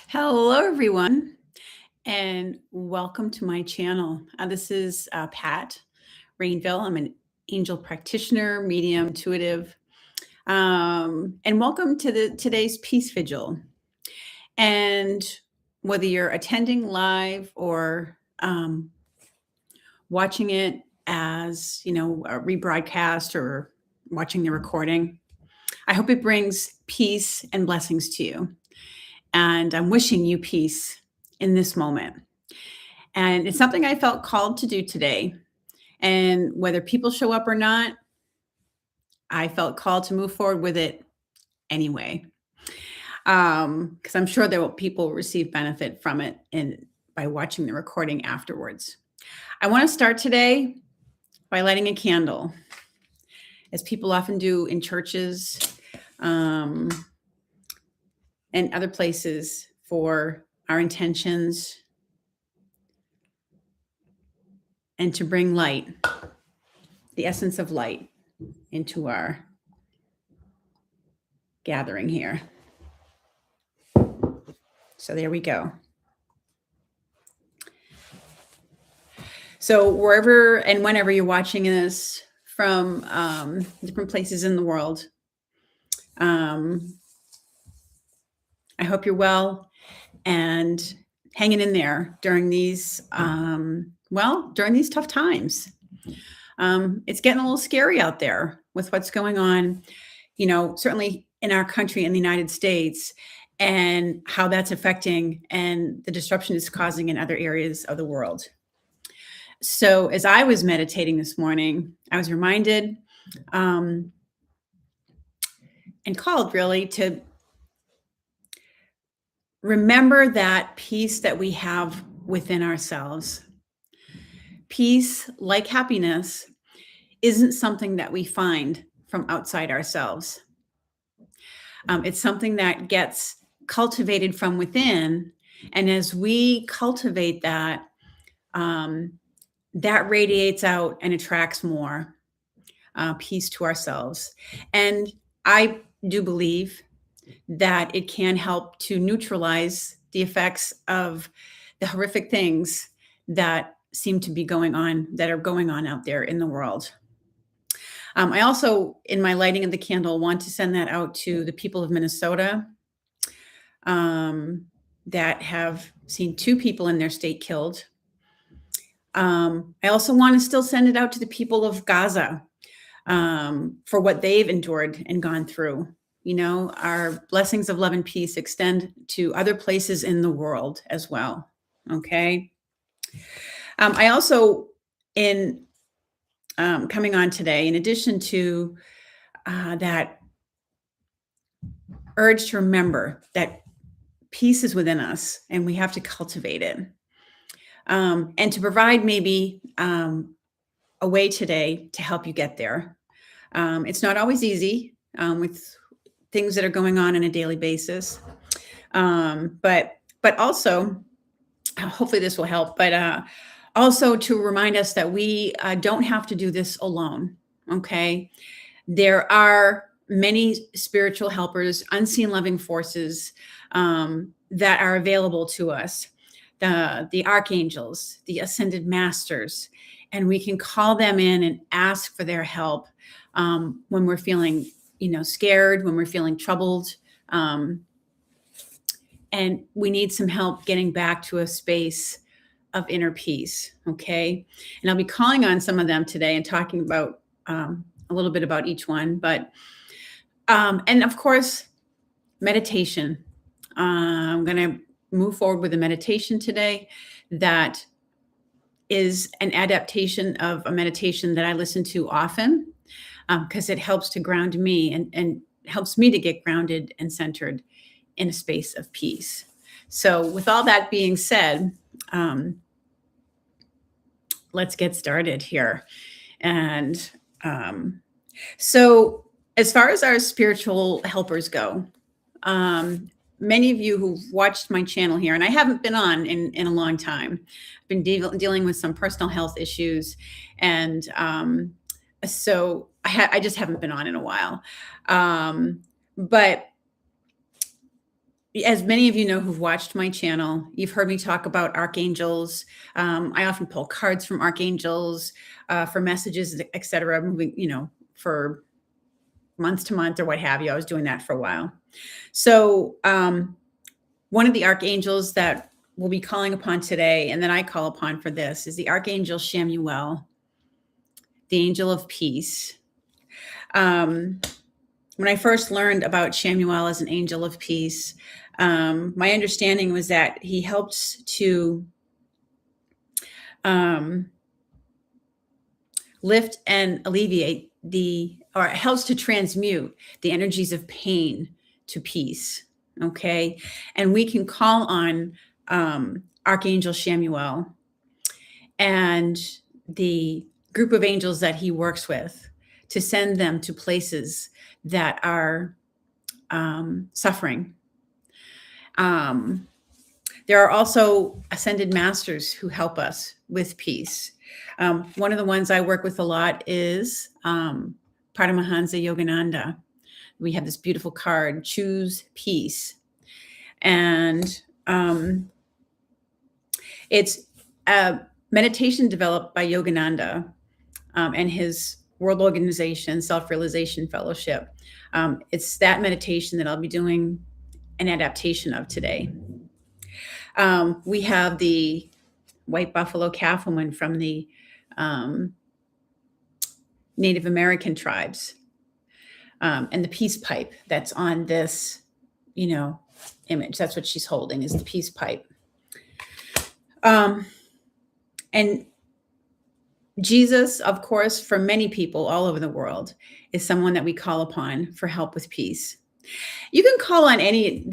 Hello, everyone, and welcome to my channel. This is Pat Rainville. I'm an angel practitioner, medium, intuitive, and welcome to today's Peace Vigil. And whether you're attending live or watching it as a rebroadcast or watching the recording, I hope it brings peace and blessings to you. And I'm wishing you peace in this moment. And it's something I felt called to do today. And whether people show up or not, I felt called to move forward with it anyway. Because I'm sure that people receive benefit from it by watching the recording afterwards. I want to start today by lighting a candle, as people often do in churches and other places, for our intentions and to bring light, the essence of light, into our gathering here. So there we go. So wherever and whenever you're watching this from different places in the world, I hope you're well and hanging in there during these during these tough times. It's getting a little scary out there with what's going on, certainly in our country, in the United States, and how that's affecting and the disruption it's causing in other areas of the world. So as I was meditating this morning, I was reminded and called really to remember that peace that we have within ourselves. Peace, like happiness, isn't something that we find from outside ourselves. It's something that gets cultivated from within. And as we cultivate that, that radiates out and attracts more peace to ourselves. And I do believe that it can help to neutralize the effects of the horrific things that seem to be going on, that are going on out there in the world. I also, in my lighting of the candle, want to send that out to the people of Minnesota that have seen 2 people in their state killed. I also want to still send it out to the people of Gaza for what they've endured and gone through. Our blessings of love and peace extend to other places in the world as well. Okay. I also, in coming on today, in addition to that urge to remember that peace is within us and we have to cultivate it, and to provide maybe a way today to help you get there. It's not always easy with things that are going on a daily basis, but also, hopefully this will help, but also to remind us that we don't have to do this alone, okay? There are many spiritual helpers, unseen loving forces that are available to us, the Archangels, the Ascended Masters, and we can call them in and ask for their help when we're feeling, scared, when we're feeling troubled, and we need some help getting back to a space of inner peace. Okay. And I'll be calling on some of them today and talking about a little bit about each one, but, and of course, meditation. I'm going to move forward with a meditation today that is an adaptation of a meditation that I listen to often, because it helps to ground me and helps me to get grounded and centered in a space of peace. So with all that being said, let's get started here. And so as far as our spiritual helpers go, many of you who've watched my channel here, and I haven't been on in a long time, I've been dealing with some personal health issues. And so I just haven't been on in a while. But as many of you know who've watched my channel, you've heard me talk about archangels. I often pull cards from archangels for messages, etc. Moving, for month to month or what have you. I was doing that for a while. So one of the archangels that we'll be calling upon today, and that I call upon for this, is the Archangel Shamuel, the angel of peace. When I first learned about Shamuel as an angel of peace, my understanding was that he helps to lift and alleviate or helps to transmute the energies of pain to peace. Okay. And we can call on Archangel Shamuel and the group of angels that he works with to send them to places that are suffering. There are also ascended masters who help us with peace. One of the ones I work with a lot is Paramahansa Yogananda. We have this beautiful card, Choose Peace. And it's a meditation developed by Yogananda and his World Organization Self-Realization Fellowship. It's that meditation that I'll be doing an adaptation of today. We have the white buffalo calf woman from the Native American tribes, and the peace pipe that's on this, image. That's what she's holding, is the peace pipe. And Jesus, of course, for many people all over the world, is someone that we call upon for help with peace. You can call on any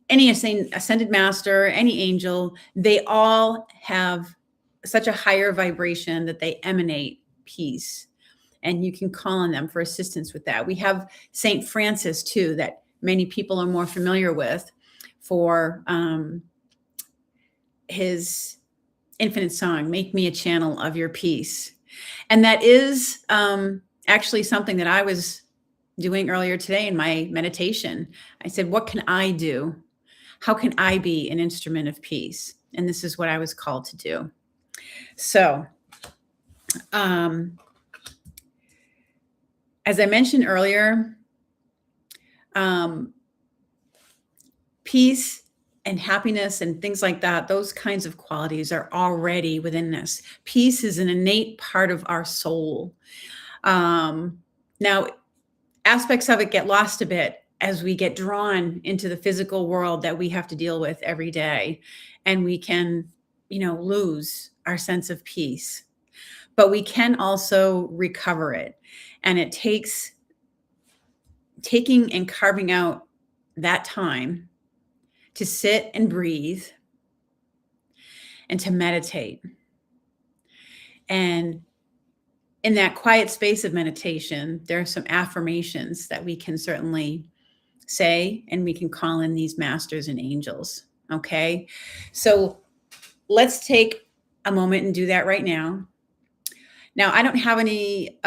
ascended master, any angel. They all have such a higher vibration that they emanate peace. And you can call on them for assistance with that. We have Saint Francis, too, that many people are more familiar with for his infinite song, Make Me a Channel of Your Peace. And that is actually something that I was doing earlier today in my meditation. I said, what can I do? How can I be an instrument of peace? And this is what I was called to do. So, as I mentioned earlier, peace and happiness and things like that, those kinds of qualities are already within us. Peace is an innate part of our soul. Now, aspects of it get lost a bit as we get drawn into the physical world that we have to deal with every day. And we can, lose our sense of peace. But we can also recover it. And it takes taking and carving out that time to sit and breathe and to meditate. And in that quiet space of meditation, there are some affirmations that we can certainly say, and we can call in these masters and angels. Okay. So let's take a moment and do that right now. Now, I don't have any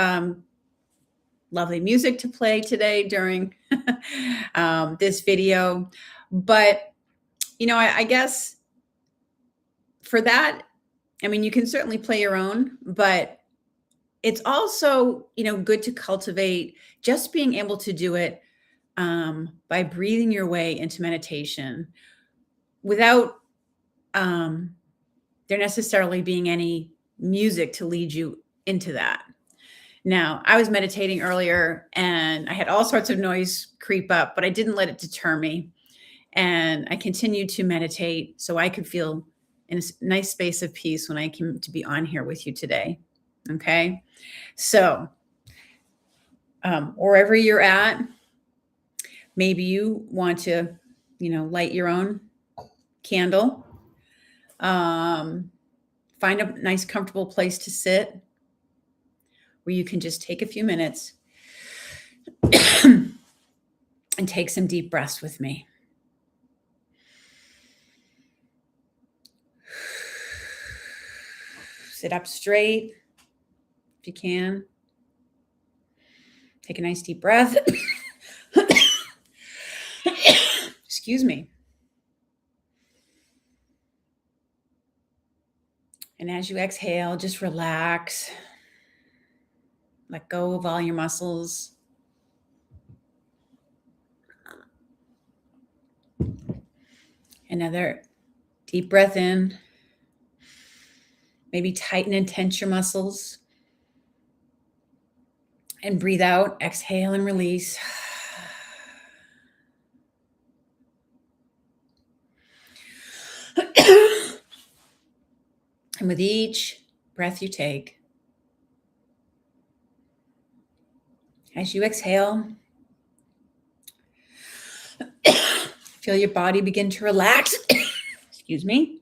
lovely music to play today during this video, but I guess for that, you can certainly play your own, but it's also, good to cultivate just being able to do it by breathing your way into meditation without there necessarily being any music to lead you into that. Now, I was meditating earlier and I had all sorts of noise creep up, but I didn't let it deter me. And I continued to meditate so I could feel in a nice space of peace when I came to be on here with you today. Okay. So wherever you're at, maybe you want to, light your own candle. Find a nice, comfortable place to sit where you can just take a few minutes and take some deep breaths with me. Sit up straight if you can. Take a nice deep breath. Excuse me. And as you exhale, just relax. Let go of all your muscles. Another deep breath in. Maybe tighten and tense your muscles. And breathe out. Exhale and release. And with each breath you take, as you exhale, feel your body begin to relax. Excuse me.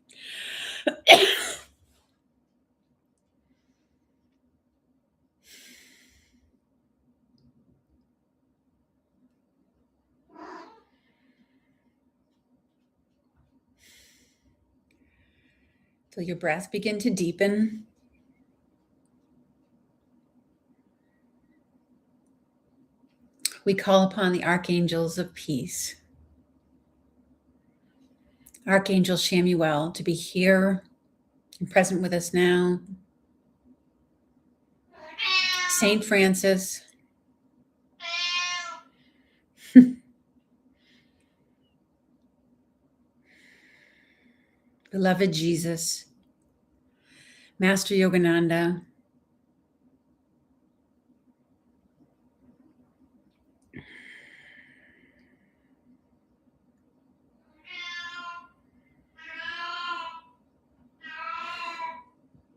Feel your breath begin to deepen. We call upon the Archangels of peace. Archangel Shamuel to be here and present with us now. Saint Francis. Beloved Jesus. Master Yogananda.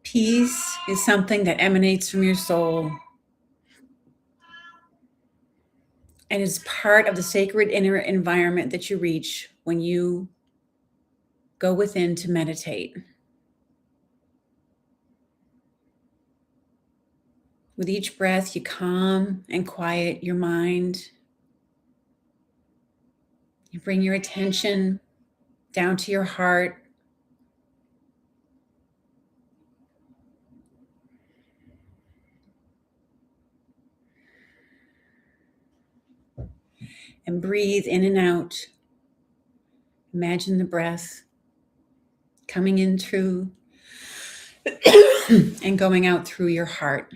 Peace is something that emanates from your soul and is part of the sacred inner environment that you reach when you go within to meditate. With each breath, you calm and quiet your mind. You bring your attention down to your heart. And breathe in and out. Imagine the breath coming in through and going out through your heart.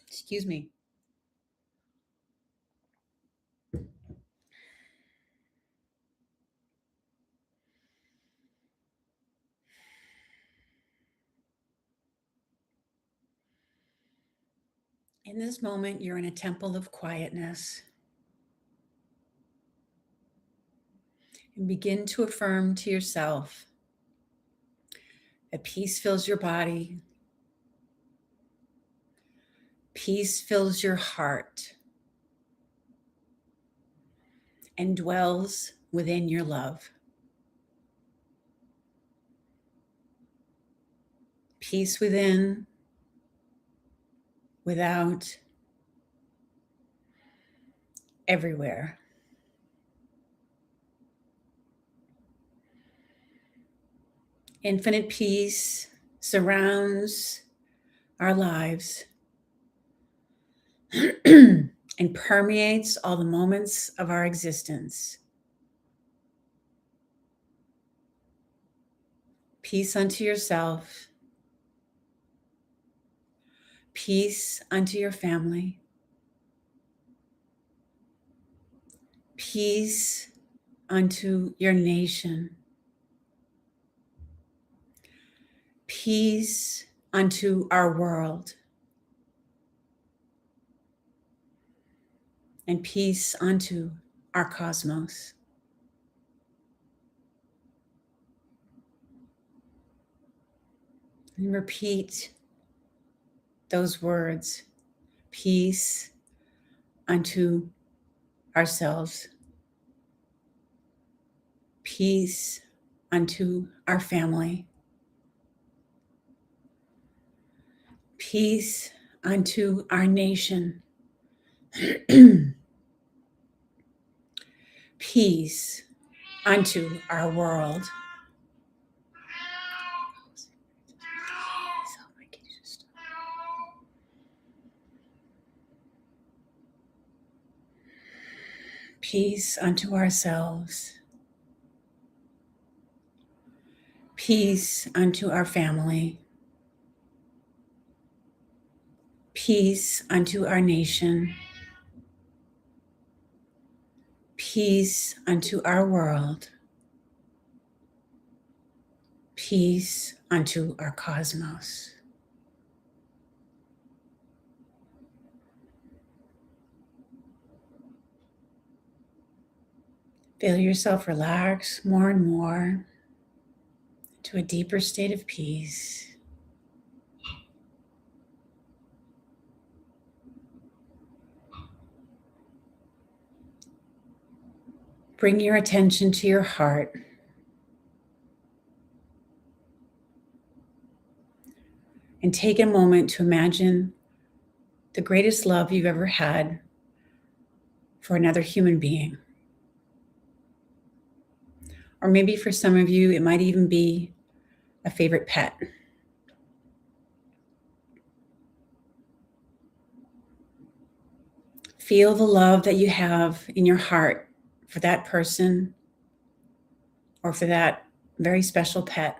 Excuse me. In this moment, you're in a temple of quietness. And begin to affirm to yourself that peace fills your body, peace fills your heart, and dwells within your love. Peace within, without, everywhere. Infinite peace surrounds our lives and permeates all the moments of our existence. Peace unto yourself, peace unto your family, peace unto your nation, peace unto our world, and peace unto our cosmos. And repeat those words, peace unto ourselves, peace unto our family, peace unto our nation, peace unto our world. peace unto ourselves, peace unto our family, peace unto our nation, peace unto our world, peace unto our cosmos. Feel yourself relax more and more to a deeper state of peace. Bring your attention to your heart. And take a moment to imagine the greatest love you've ever had for another human being. Or maybe for some of you, it might even be a favorite pet. Feel the love that you have in your heart for that person or for that very special pet,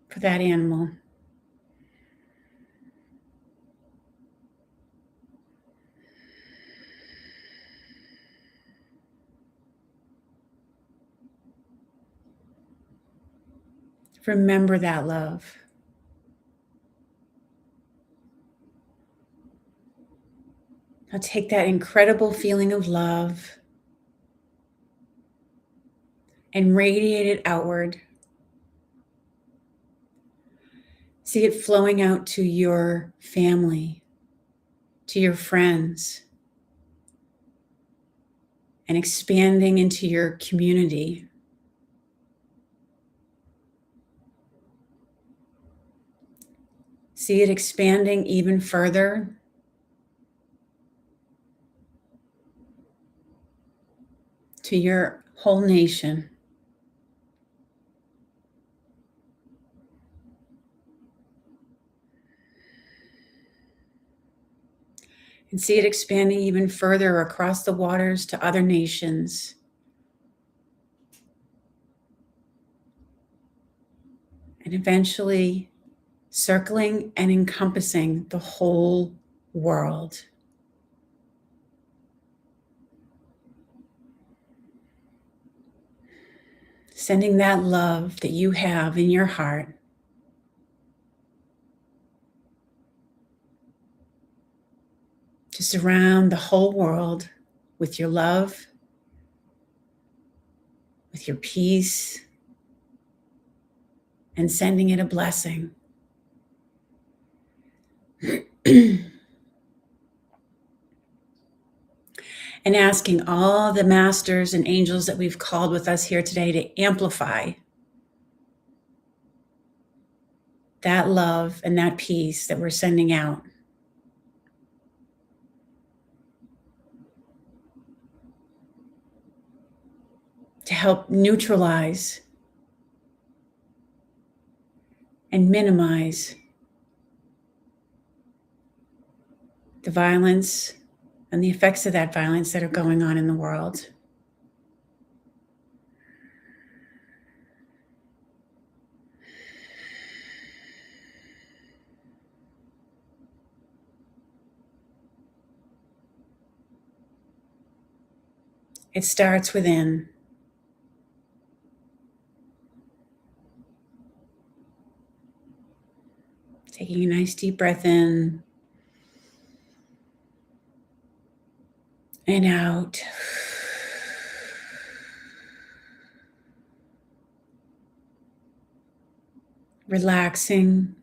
for that animal. Remember that love. Now take that incredible feeling of love and radiate it outward. See it flowing out to your family, to your friends, and expanding into your community. See it expanding even further to your whole nation. And see it expanding even further across the waters to other nations. And eventually circling and encompassing the whole world. Sending that love that you have in your heart to surround the whole world with your love, with your peace, and sending it a blessing. And asking all the masters and angels that we've called with us here today to amplify that love and that peace that we're sending out. To help neutralize and minimize the violence and the effects of that violence that are going on in the world. It starts within. Taking a nice deep breath in and out. Relaxing.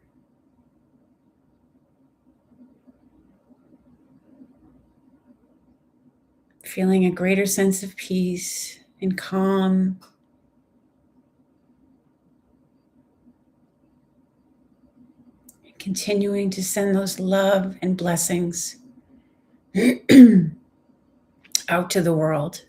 Feeling a greater sense of peace and calm. Continuing to send those love and blessings out to the world.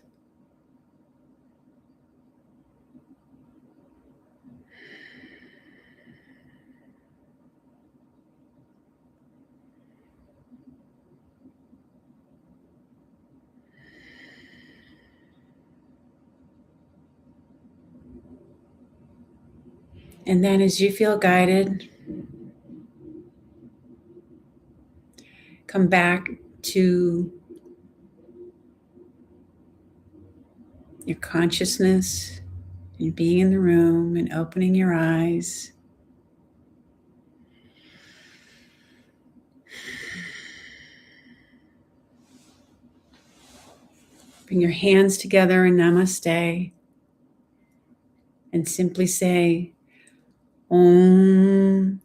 And then as you feel guided, come back to your consciousness and being in the room and opening your eyes. Bring your hands together in namaste and simply say, Om,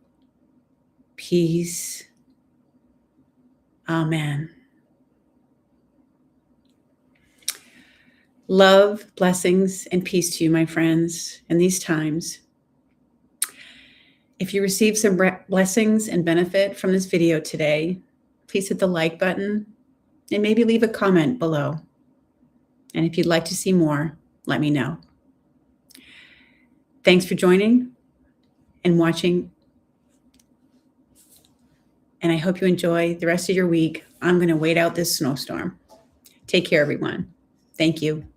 peace, Amen. Love, blessings, and peace to you, my friends, in these times. If you receive some blessings and benefit from this video today, please hit the like button and maybe leave a comment below. And if you'd like to see more, let me know. Thanks for joining and watching. And I hope you enjoy the rest of your week. I'm going to wait out this snowstorm. Take care, everyone. Thank you.